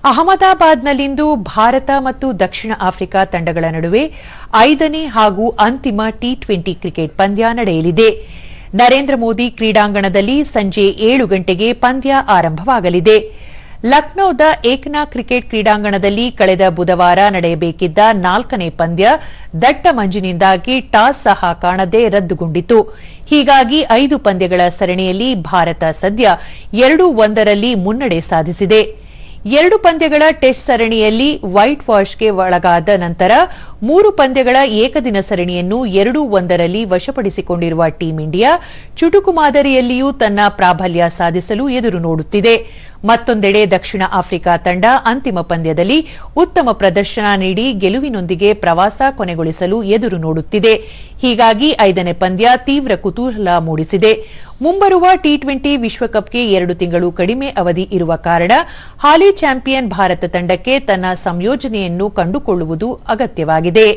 ಅಹಮದಾಬಾದ್ನಲ್ಲಿಂದು ಭಾರತ ಮತ್ತು ದಕ್ಷಿಣ ಆಫ್ರಿಕಾ ತಂಡಗಳ ನಡುವೆ 5ನೇ ಹಾಗೂ ಅಂತಿಮ ಟಿ20 ಕ್ರಿಕೆಟ್ ಪಂದ್ಯ ನಡೆಯಲಿದೆ. ನರೇಂದ್ರ ಮೋದಿ ಕ್ರೀಡಾಂಗಣದಲ್ಲಿ ಸಂಜೆ 7 ಗಂಟೆಗೆ ಪಂದ್ಯ ಆರಂಭವಾಗಲಿದೆ. ಲಕ್ನೋದ ಏಕನಾ ಕ್ರಿಕೆಟ್ ಕ್ರೀಡಾಂಗಣದಲ್ಲಿ ಕಳೆದ ಬುಧವಾರ ನಡೆಯಬೇಕಿದ್ದ 4ನೇ ಪಂದ್ಯ ದಟ್ಟ ಮಂಜಿನಿಂದಾಗಿ ಟಾಸ್ ಸಹ ಕಾಣದೆ ರದ್ದುಗೊಂಡಿತು. ಹೀಗಾಗಿ 5 ಪಂದ್ಯಗಳ ಸರಣಿಯಲ್ಲಿ ಭಾರತ ಸದ್ಯ 2-1 ರಲ್ಲಿ ಮುನ್ನಡೆ ಸಾಧಿಸಿದೆ. 2 ಪಂದ್ಯಗಳ ಟೆಸ್ಟ್ ಸರಣಿಯಲ್ಲಿ ವೈಟ್ ವಾಶ್ಗೆ ಒಳಗಾದ ನಂತರ 3 ಪಂದ್ಯಗಳ ಏಕದಿನ ಸರಣಿಯನ್ನು 2-1 ರಲ್ಲಿ ವಶಪಡಿಸಿಕೊಂಡಿರುವ ಟೀಂ ಇಂಡಿಯಾ ಚುಟುಕು ಮಾದರಿಯಲ್ಲಿಯೂ ತನ್ನ ಪ್ರಾಬಲ್ಯ ಸಾಧಿಸಲು ಎದುರು ನೋಡುತ್ತಿದೆ. ಮತ್ತೊಂದೆಡೆ ದಕ್ಷಿಣ ಆಫ್ರಿಕಾ ತಂಡ ಅಂತಿಮ ಪಂದ್ಯದಲ್ಲಿ ಉತ್ತಮ ಪ್ರದರ್ಶನ ನೀಡಿ ಗೆಲುವಿನೊಂದಿಗೆ ಪ್ರವಾಸ ಕೊನೆಗೊಳಿಸಲು ಎದುರು ನೋಡುತ್ತಿದೆ. ಹೀಗಾಗಿ 5ನೇ ಪಂದ್ಯ ತೀವ್ರ ಕುತೂಹಲ ಮೂಡಿಸಿದೆ. ಮುಂಬರುವ ಟಿ20 ವಿಶ್ವಕಪ್ಗೆ 2 ತಿಂಗಳು ಕಡಿಮೆ ಅವಧಿ ಇರುವ ಕಾರಣ ಹಾಲಿ ಚಾಂಪಿಯನ್ ಭಾರತ ತಂಡಕ್ಕೆ ತನ್ನ ಸಂಯೋಜನೆಯನ್ನು ಕಂಡುಕೊಳ್ಳುವುದು ಅಗತ್ಯವಾಗಿದೆ.